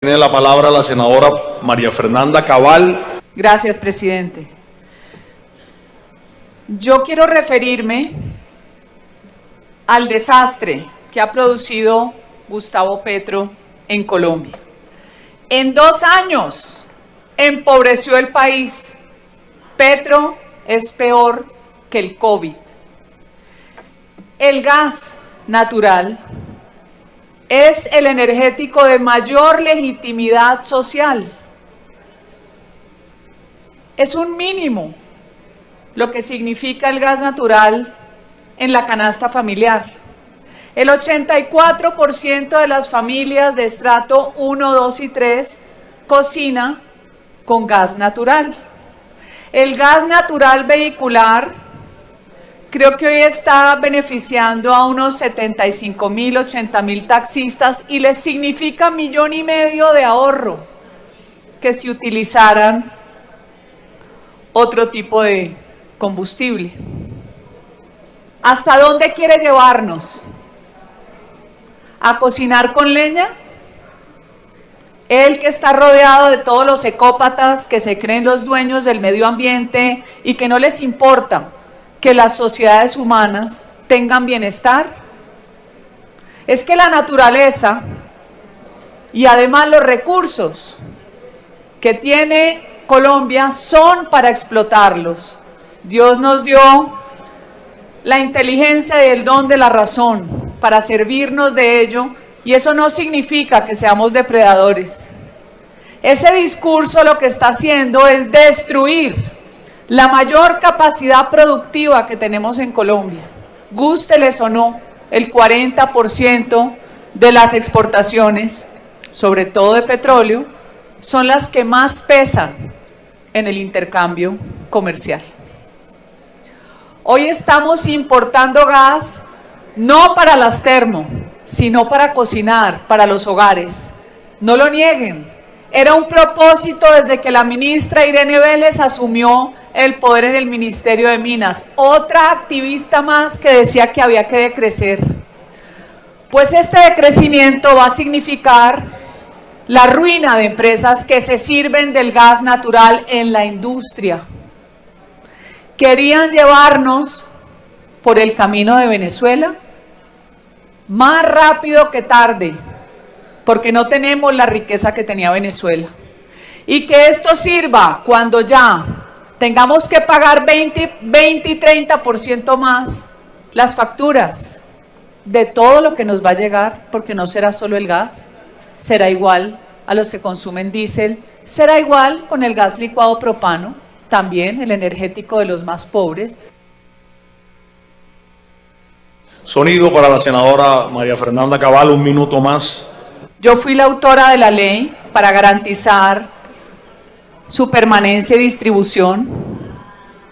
Tiene la palabra la senadora María Fernanda Cabal. Gracias, presidente. Yo quiero referirme al desastre que ha producido Gustavo Petro en Colombia. En 2 años empobreció el país. Petro es peor que el COVID. El gas natural es el energético de mayor legitimidad social. Es un mínimo lo que significa el gas natural en la canasta familiar. El 84% de las familias de estrato 1, 2 y 3 cocina con gas natural. El gas natural vehicular creo que hoy está beneficiando a unos 75,000, 80,000 taxistas y les significa 1,5 millones de ahorro que si utilizaran otro tipo de combustible. ¿Hasta dónde quiere llevarnos? ¿A cocinar con leña? Él que está rodeado de todos los ecópatas que se creen los dueños del medio ambiente y que no les importa que las sociedades humanas tengan bienestar. Es que la naturaleza y además los recursos que tiene Colombia son para explotarlos. Dios nos dio la inteligencia y el don de la razón para servirnos de ello, y eso no significa que seamos depredadores. Ese discurso lo que está haciendo es destruir la mayor capacidad productiva que tenemos en Colombia. Gústeles o no, el 40% de las exportaciones, sobre todo de petróleo, son las que más pesan en el intercambio comercial. Hoy estamos importando gas no para las termo, sino para cocinar, para los hogares. No lo nieguen. Era un propósito desde que la ministra Irene Vélez asumió el poder en el Ministerio de Minas. Otra activista más que decía que había que decrecer. Pues este decrecimiento va a significar la ruina de empresas que se sirven del gas natural en la industria. Querían llevarnos por el camino de Venezuela, más rápido que tarde, porque no tenemos la riqueza que tenía Venezuela. Y que esto sirva cuando ya tengamos que pagar 20 y 30% más las facturas de todo lo que nos va a llegar, porque no será solo el gas, será igual a los que consumen diésel, será igual con el gas licuado propano, también el energético de los más pobres. Sonido para la senadora María Fernanda Cabal, 1 minuto más. Yo fui la autora de la ley para garantizar su permanencia y distribución.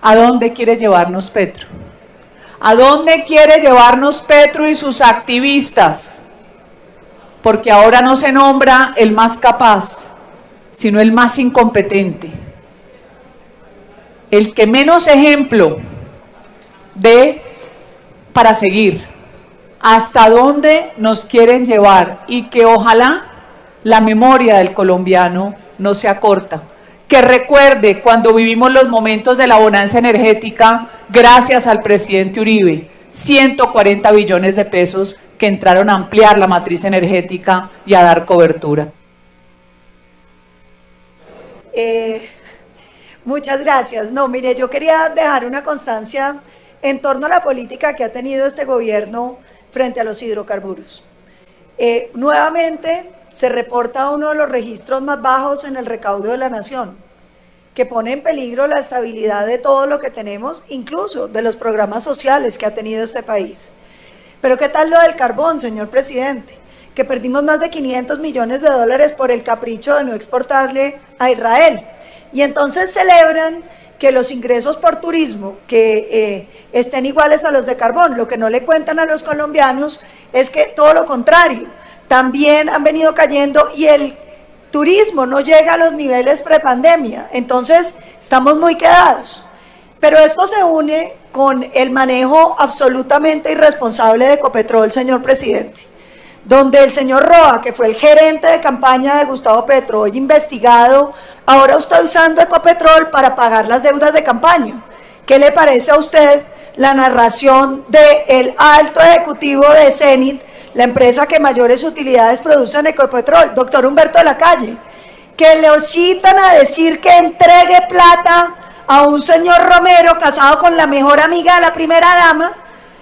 ¿A dónde quiere llevarnos Petro? ¿A dónde quiere llevarnos Petro y sus activistas? Porque ahora no se nombra el más capaz, sino el más incompetente. El que menos ejemplo dé para seguir. ¿Hasta dónde nos quieren llevar? Y que ojalá la memoria del colombiano no sea corta. Que recuerde cuando vivimos los momentos de la bonanza energética, gracias al presidente Uribe, 140 billones de pesos que entraron a ampliar la matriz energética y a dar cobertura. Muchas gracias. No, mire, yo quería dejar una constancia en torno a la política que ha tenido este gobierno frente a los hidrocarburos. Nuevamente se reporta uno de los registros más bajos en el recaudo de la nación, que pone en peligro la estabilidad de todo lo que tenemos, incluso de los programas sociales que ha tenido este país. Pero ¿qué tal lo del carbón, señor presidente? Que perdimos más de 500 millones de dólares por el capricho de no exportarle a Israel. Y entonces celebran que los ingresos por turismo que estén iguales a los de carbón. Lo que no le cuentan a los colombianos es que todo lo contrario, también han venido cayendo y el turismo no llega a los niveles prepandemia. Entonces estamos muy quedados. Pero esto se une con el manejo absolutamente irresponsable de Ecopetrol, señor presidente. donde el señor Roa, que fue el gerente de campaña de Gustavo Petro, hoy investigado, ahora está usando Ecopetrol para pagar las deudas de campaña. ¿Qué le parece a usted la narración del alto ejecutivo de Cenit, la empresa que mayores utilidades produce en Ecopetrol, doctor Humberto de la Calle, que le citan a decir que entregue plata a un señor Romero casado con la mejor amiga de la primera dama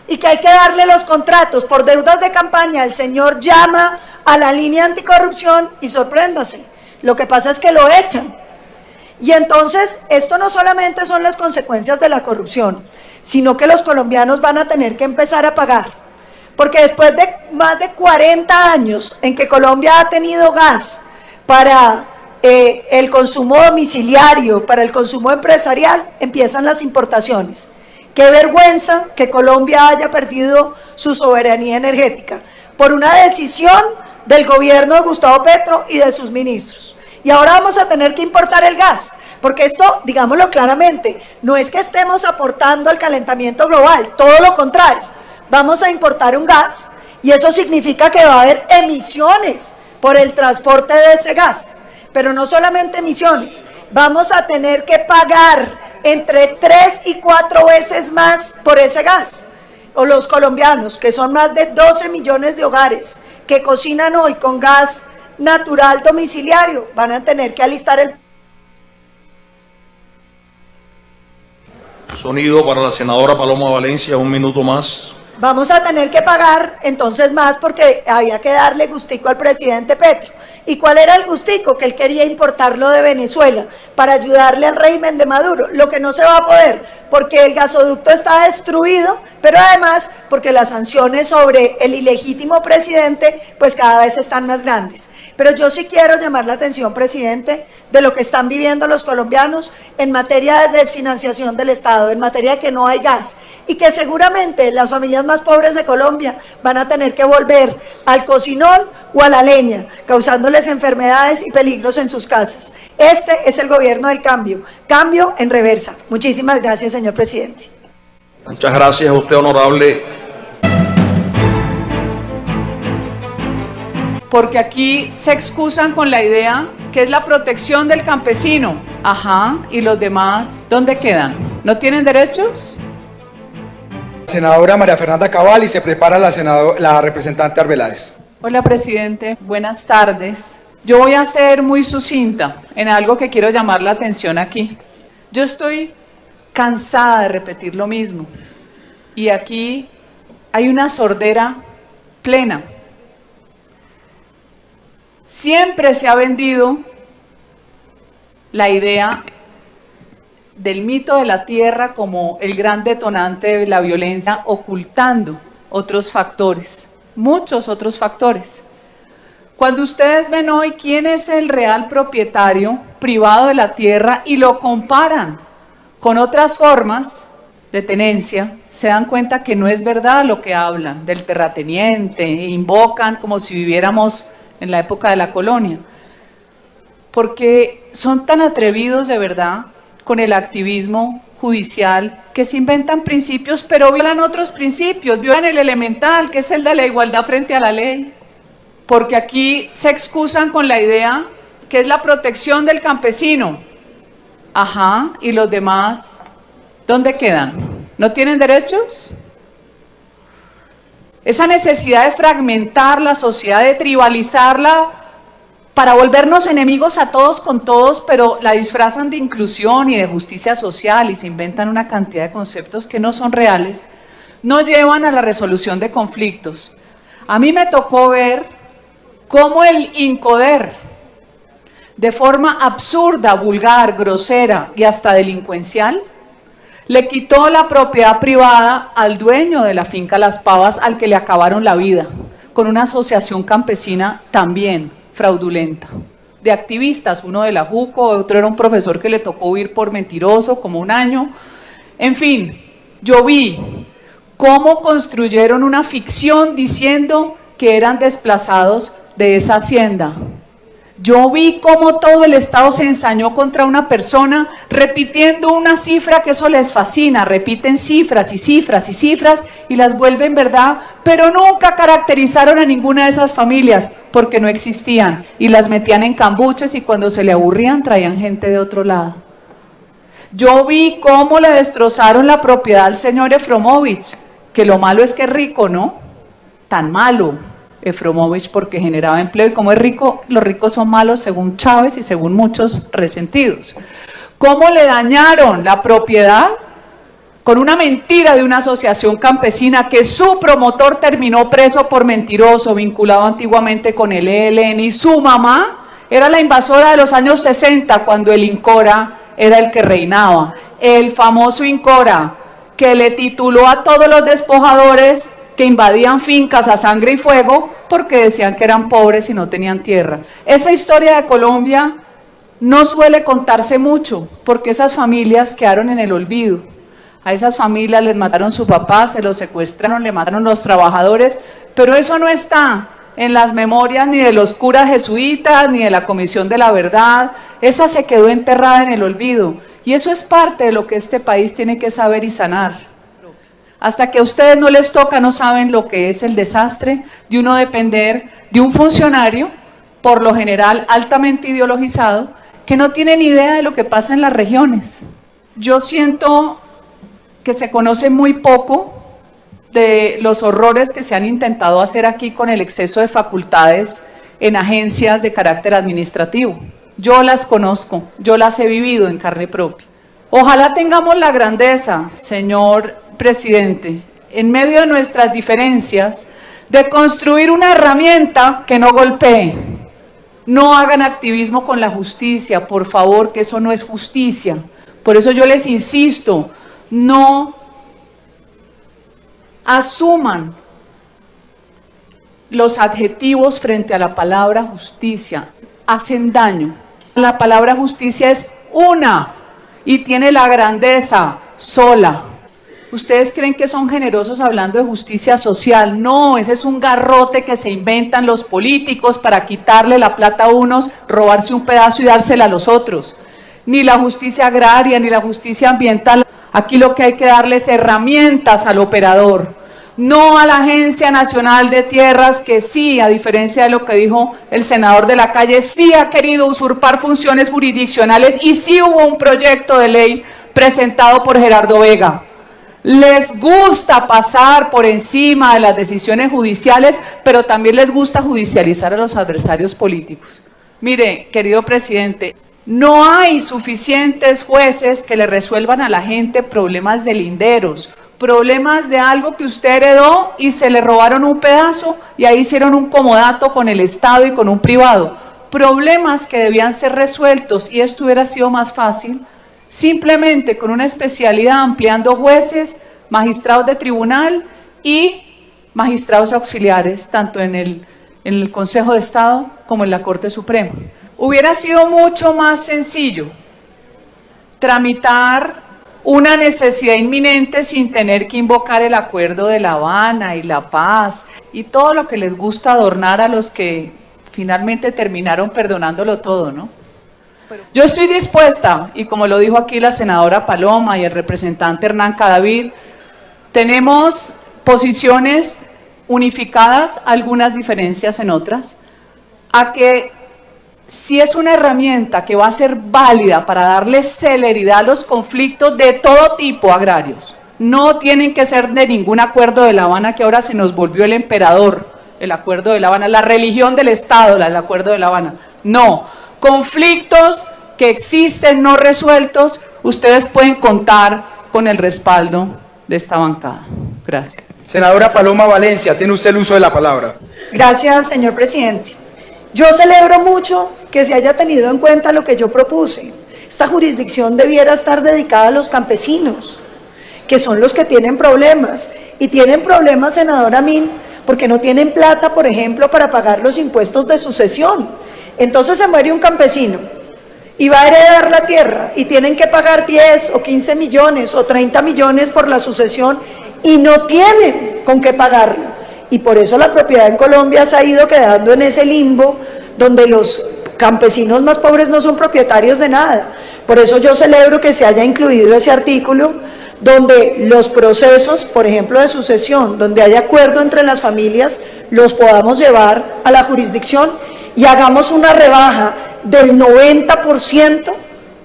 y que hay que darle los contratos por deudas de campaña? El señor llama a la línea anticorrupción y sorpréndase, lo que pasa es que lo echan. Y entonces esto no solamente son las consecuencias de la corrupción, sino que los colombianos van a tener que empezar a pagar, porque después de más de 40 años en que Colombia ha tenido gas para el consumo domiciliario, para el consumo empresarial, empiezan las importaciones. Qué vergüenza que Colombia haya perdido su soberanía energética por una decisión del gobierno de Gustavo Petro y de sus ministros. Y ahora vamos a tener que importar el gas, porque esto, digámoslo claramente, no es que estemos aportando al calentamiento global, todo lo contrario. Vamos a importar un gas y eso significa que va a haber emisiones por el transporte de ese gas. Pero no solamente emisiones, vamos a tener que pagar entre 3 y 4 veces más por ese gas. O los colombianos, que son más de 12 millones de hogares que cocinan hoy con gas natural domiciliario, van a tener que alistar el... Sonido para la senadora Paloma Valencia, 1 minuto más. Vamos a tener que pagar entonces más porque había que darle gustico al presidente Petro. ¿Y cuál era el gustico? Que él quería importarlo de Venezuela para ayudarle al régimen de Maduro, lo que no se va a poder porque el gasoducto está destruido, pero además porque las sanciones sobre el ilegítimo presidente pues cada vez están más grandes. Pero yo sí quiero llamar la atención, presidente, de lo que están viviendo los colombianos en materia de desfinanciación del Estado, en materia de que no hay gas, y que seguramente las familias más pobres de Colombia van a tener que volver al cocinol o a la leña, causándoles enfermedades y peligros en sus casas. Este es el gobierno del cambio, cambio en reversa. Muchísimas gracias, señor presidente. Muchas gracias a usted, honorable. Porque aquí se excusan con la idea que es la protección del campesino. Ajá, ¿y los demás dónde quedan? ¿No tienen derechos? Senadora María Fernanda Cabal y se prepara la representante Arbeláez. Hola, presidente, buenas tardes. Yo voy a ser muy sucinta en algo que quiero llamar la atención aquí. Yo estoy cansada de repetir lo mismo y aquí hay una sordera plena. Siempre se ha vendido la idea del mito de la tierra como el gran detonante de la violencia, ocultando otros factores, muchos otros factores. Cuando ustedes ven hoy quién es el real propietario privado de la tierra y lo comparan con otras formas de tenencia, se dan cuenta que no es verdad lo que hablan del terrateniente, invocan como si viviéramos en la época de la colonia, porque son tan atrevidos de verdad con el activismo judicial que se inventan principios pero violan otros principios, violan el elemental que es el de la igualdad frente a la ley, porque aquí se excusan con la idea que es la protección del campesino. Ajá, ¿y los demás dónde quedan? ¿No tienen derechos? Esa necesidad de fragmentar la sociedad, de tribalizarla para volvernos enemigos a todos con todos, pero la disfrazan de inclusión y de justicia social y se inventan una cantidad de conceptos que no son reales, no llevan a la resolución de conflictos. A mí me tocó ver cómo el INCODER, de forma absurda, vulgar, grosera y hasta delincuencial, le quitó la propiedad privada al dueño de la finca Las Pavas, al que le acabaron la vida, con una asociación campesina también fraudulenta, de activistas, uno de la JUCO, otro era un profesor que le tocó huir por mentiroso, como 1 año. En fin, yo vi cómo construyeron una ficción diciendo que eran desplazados de esa hacienda. Yo vi cómo todo el Estado se ensañó contra una persona repitiendo una cifra que eso les fascina, repiten cifras y cifras y cifras y las vuelven verdad, pero nunca caracterizaron a ninguna de esas familias porque no existían y las metían en cambuches y cuando se le aburrían traían gente de otro lado. Yo vi cómo le destrozaron la propiedad al señor Efromovich, que lo malo es que es rico, ¿no? Tan malo Efromovich porque generaba empleo y como es rico, los ricos son malos según Chávez y según muchos resentidos. ¿Cómo le dañaron la propiedad? Con una mentira de una asociación campesina que su promotor terminó preso por mentiroso, vinculado antiguamente con el ELN y su mamá era la invasora de los años 60 cuando el INCORA era el que reinaba. El famoso INCORA que le tituló a todos los despojadores que invadían fincas a sangre y fuego porque decían que eran pobres y no tenían tierra. Esa historia de Colombia no suele contarse mucho porque esas familias quedaron en el olvido. A esas familias les mataron su papá, se los secuestraron, le mataron los trabajadores, pero eso no está en las memorias ni de los curas jesuitas ni de la Comisión de la Verdad. Esa se quedó enterrada en el olvido y eso es parte de lo que este país tiene que saber y sanar. Hasta que a ustedes no les toca, no saben lo que es el desastre de uno depender de un funcionario, por lo general altamente ideologizado, que no tiene ni idea de lo que pasa en las regiones. Yo siento que se conoce muy poco de los horrores que se han intentado hacer aquí con el exceso de facultades en agencias de carácter administrativo. Yo las conozco, yo las he vivido en carne propia. Ojalá tengamos la grandeza, señor presidente, en medio de nuestras diferencias, de construir una herramienta que no golpee. No hagan activismo con la justicia, por favor, que eso no es justicia. Por eso yo les insisto, no asuman los adjetivos frente a la palabra justicia, hacen daño. La palabra justicia es una y tiene la grandeza sola. ¿Ustedes creen que son generosos hablando de justicia social? No, ese es un garrote que se inventan los políticos para quitarle la plata a unos, robarse un pedazo y dársela a los otros. Ni la justicia agraria, ni la justicia ambiental. Aquí lo que hay que darles es herramientas al operador, no a la Agencia Nacional de Tierras, que sí, a diferencia de lo que dijo el senador de la calle, sí ha querido usurpar funciones jurisdiccionales y sí hubo un proyecto de ley presentado por Gerardo Vega. Les gusta pasar por encima de las decisiones judiciales, pero también les gusta judicializar a los adversarios políticos. Mire, querido presidente, no hay suficientes jueces que le resuelvan a la gente problemas de linderos, problemas de algo que usted heredó y se le robaron un pedazo y ahí hicieron un comodato con el Estado y con un privado. Problemas que debían ser resueltos y esto hubiera sido más fácil simplemente con una especialidad ampliando jueces, magistrados de tribunal y magistrados auxiliares, tanto en el Consejo de Estado como en la Corte Suprema. Hubiera sido mucho más sencillo tramitar una necesidad inminente sin tener que invocar el acuerdo de La Habana y la paz y todo lo que les gusta adornar a los que finalmente terminaron perdonándolo todo, ¿no? Yo estoy dispuesta, y como lo dijo aquí la senadora Paloma y el representante Hernán Cadavid, tenemos posiciones unificadas, algunas diferencias en otras, a que si es una herramienta que va a ser válida para darle celeridad a los conflictos de todo tipo agrarios, no tienen que ser de ningún acuerdo de La Habana que ahora se nos volvió el emperador, el acuerdo de La Habana, la religión del Estado, el acuerdo de La Habana, no. Conflictos que existen no resueltos, ustedes pueden contar con el respaldo de esta bancada. Gracias. Senadora Paloma Valencia, tiene usted el uso de la palabra. Gracias, señor presidente. Yo celebro mucho que se haya tenido en cuenta lo que yo propuse. Esta jurisdicción debiera estar dedicada a los campesinos, que son los que tienen problemas. Y tienen problemas, senadora Min, porque no tienen plata, por ejemplo, para pagar los impuestos de sucesión. Entonces se muere un campesino y va a heredar la tierra y tienen que pagar 10 o 15 millones o 30 millones por la sucesión y no tienen con qué pagarlo. Y por eso la propiedad en Colombia se ha ido quedando en ese limbo donde los campesinos más pobres no son propietarios de nada. Por eso yo celebro que se haya incluido ese artículo donde los procesos, por ejemplo, de sucesión, donde haya acuerdo entre las familias, los podamos llevar a la jurisdicción y hagamos una rebaja del 90%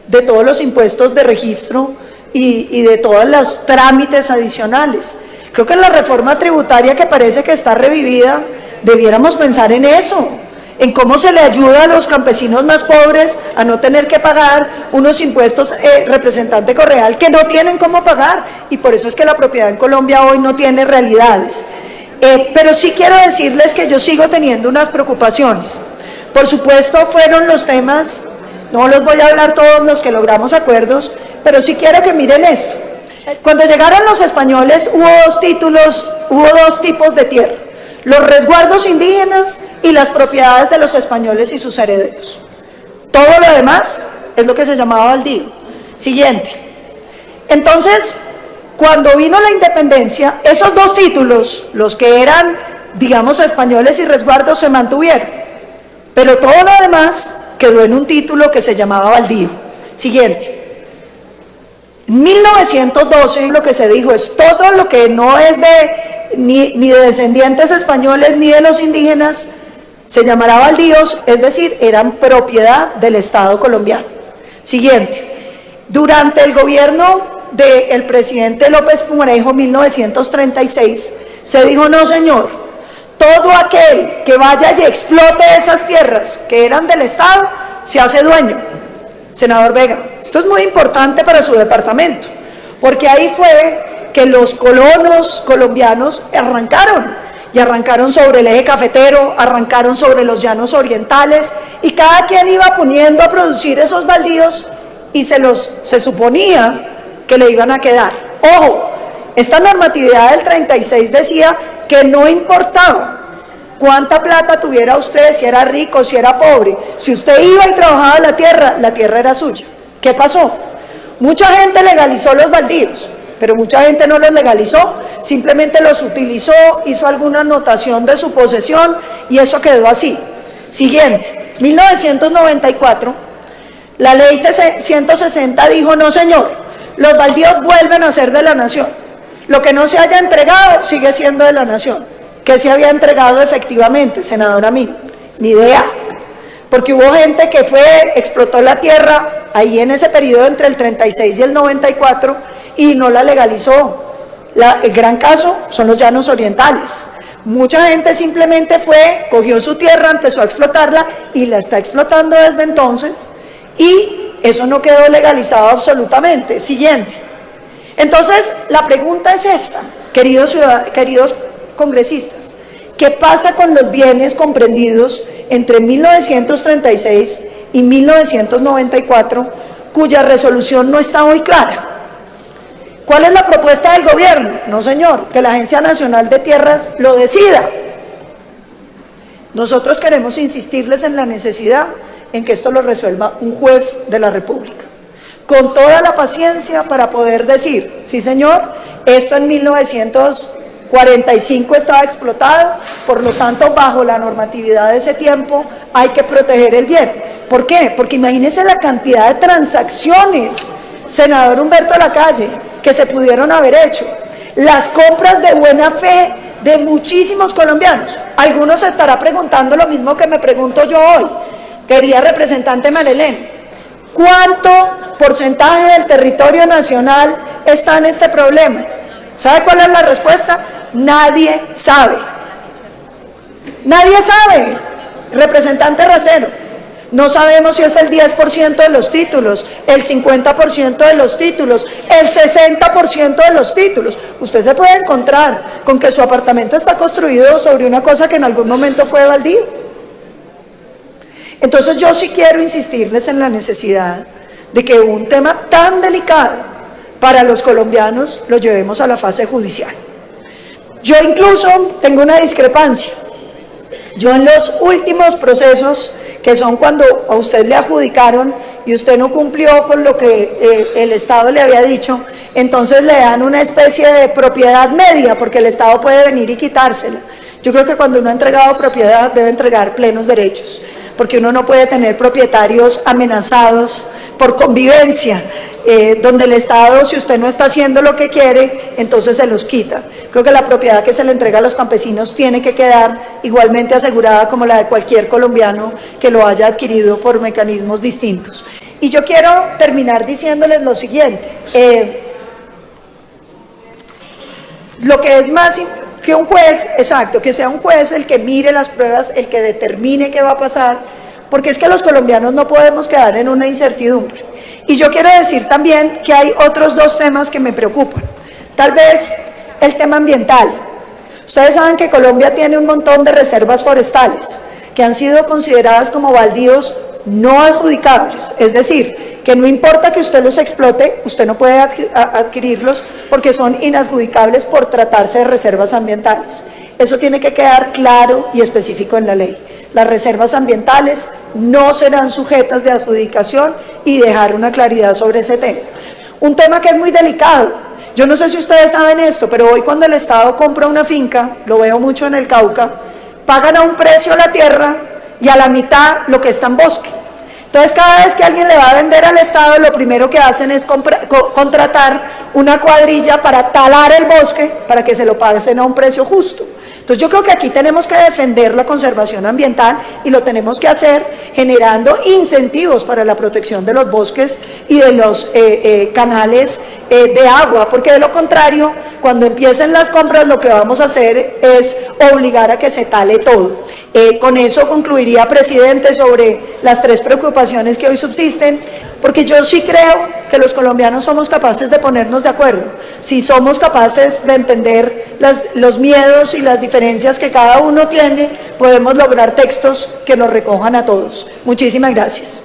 de todos los impuestos de registro y de todos los trámites adicionales. Creo que en la reforma tributaria, que parece que está revivida, debiéramos pensar en eso, en cómo se le ayuda a los campesinos más pobres a no tener que pagar unos impuestos, representante Correal, que no tienen cómo pagar, y por eso es que la propiedad en Colombia hoy no tiene realidades. Pero sí quiero decirles que yo sigo teniendo unas preocupaciones. Por supuesto fueron los temas, no los voy a hablar todos los que logramos acuerdos, pero sí quiero que miren esto. Cuando llegaron los españoles hubo dos tipos de tierra: los resguardos indígenas y las propiedades de los españoles y sus herederos. Todo lo demás es lo que se llamaba baldío. Siguiente. Entonces, cuando vino la independencia, esos dos títulos, los que eran, digamos, españoles y resguardos, se mantuvieron, pero todo lo demás quedó en un título que se llamaba baldío. Siguiente. En 1912 lo que se dijo es: todo lo que no es ni de descendientes españoles ni de los indígenas se llamará baldíos, es decir, eran propiedad del Estado colombiano. Siguiente. Durante el gobierno del presidente López Pumarejo, 1936, se dijo: no señor, todo aquel que vaya y explote esas tierras que eran del Estado, se hace dueño. Senador Vega, esto es muy importante para su departamento, porque ahí fue que los colonos colombianos arrancaron sobre el eje cafetero, arrancaron sobre los llanos orientales, y cada quien iba poniendo a producir esos baldíos y se suponía que le iban a quedar. Ojo, esta normatividad del 36 decía que no importaba cuánta plata tuviera usted, si era rico, si era pobre, si usted iba y trabajaba la tierra era suya. ¿Qué pasó? Mucha gente legalizó los baldíos, pero mucha gente no los legalizó, simplemente los utilizó, hizo alguna anotación de su posesión y eso quedó así. Siguiente, 1994, la ley 160 dijo: no señor, los baldíos vuelven a ser de la nación, lo que no se haya entregado sigue siendo de la nación. ¿Qué se había entregado efectivamente, senadora Mí? Ni idea, porque hubo gente que explotó la tierra ahí en ese periodo entre el 36 y el 94 y no la legalizó. El gran caso son los llanos orientales. Mucha gente simplemente cogió su tierra, empezó a explotarla y la está explotando desde entonces, y eso no quedó legalizado absolutamente. Siguiente. Entonces, la pregunta es esta, queridos congresistas: ¿qué pasa con los bienes comprendidos entre 1936 y 1994, cuya resolución no está muy clara? ¿Cuál es la propuesta del gobierno? No señor, que la Agencia Nacional de Tierras lo decida. Nosotros queremos insistirles en la necesidad en que esto lo resuelva un juez de la República, con toda la paciencia para poder decir: sí señor, esto en 1945 estaba explotado, por lo tanto bajo la normatividad de ese tiempo hay que proteger el bien. ¿Por qué? Porque imagínense la cantidad de transacciones, senador Humberto Lacalle, que se pudieron haber hecho, las compras de buena fe de muchísimos colombianos. Algunos se estará preguntando lo mismo que me pregunto yo hoy, querida representante Marilén: ¿cuánto porcentaje del territorio nacional está en este problema? ¿Sabe cuál es la respuesta? Nadie sabe. Nadie sabe, representante Racero. No sabemos si es el 10% de los títulos, el 50% de los títulos, el 60% de los títulos. Usted se puede encontrar con que su apartamento está construido sobre una cosa que en algún momento fue baldío. Entonces yo sí quiero insistirles en la necesidad de que un tema tan delicado para los colombianos lo llevemos a la fase judicial. Yo incluso tengo una discrepancia. Yo en los últimos procesos, que son cuando a usted le adjudicaron y usted no cumplió con lo que el Estado le había dicho, entonces le dan una especie de propiedad media, porque el Estado puede venir y quitársela. Yo creo que cuando uno ha entregado propiedad debe entregar plenos derechos, porque uno no puede tener propietarios amenazados por convivencia, donde el Estado, si usted no está haciendo lo que quiere, entonces se los quita. Creo que la propiedad que se le entrega a los campesinos tiene que quedar igualmente asegurada como la de cualquier colombiano que lo haya adquirido por mecanismos distintos. Y yo quiero terminar diciéndoles lo siguiente, lo que es más que un juez, exacto, que sea un juez el que mire las pruebas, el que determine qué va a pasar, porque es que los colombianos no podemos quedar en una incertidumbre. Y yo quiero decir también que hay otros dos temas que me preocupan. Tal vez el tema ambiental. Ustedes saben que Colombia tiene un montón de reservas forestales que han sido consideradas como baldíos no adjudicables, es decir, que no importa que usted los explote, usted no puede adquirirlos porque son inadjudicables por tratarse de reservas ambientales. Eso tiene que quedar claro y específico en la ley. Las reservas ambientales no serán sujetas de adjudicación y dejar una claridad sobre ese tema. Un tema que es muy delicado. Yo no sé si ustedes saben esto, pero hoy cuando el Estado compra una finca, lo veo mucho en el Cauca, pagan a un precio la tierra y a la mitad lo que está en bosque. Entonces cada vez que alguien le va a vender al Estado, lo primero que hacen es contratar una cuadrilla para talar el bosque para que se lo paguen a un precio justo. Entonces yo creo que aquí tenemos que defender la conservación ambiental y lo tenemos que hacer generando incentivos para la protección de los bosques y de los canales de agua, porque de lo contrario, cuando empiecen las compras lo que vamos a hacer es obligar a que se tale todo. Con eso concluiría, presidente, sobre las tres preocupaciones que hoy subsisten, porque yo sí creo que los colombianos somos capaces de ponernos de acuerdo, si somos capaces de entender los miedos y las diferencias que cada uno tiene, podemos lograr textos que nos recojan a todos. Muchísimas gracias.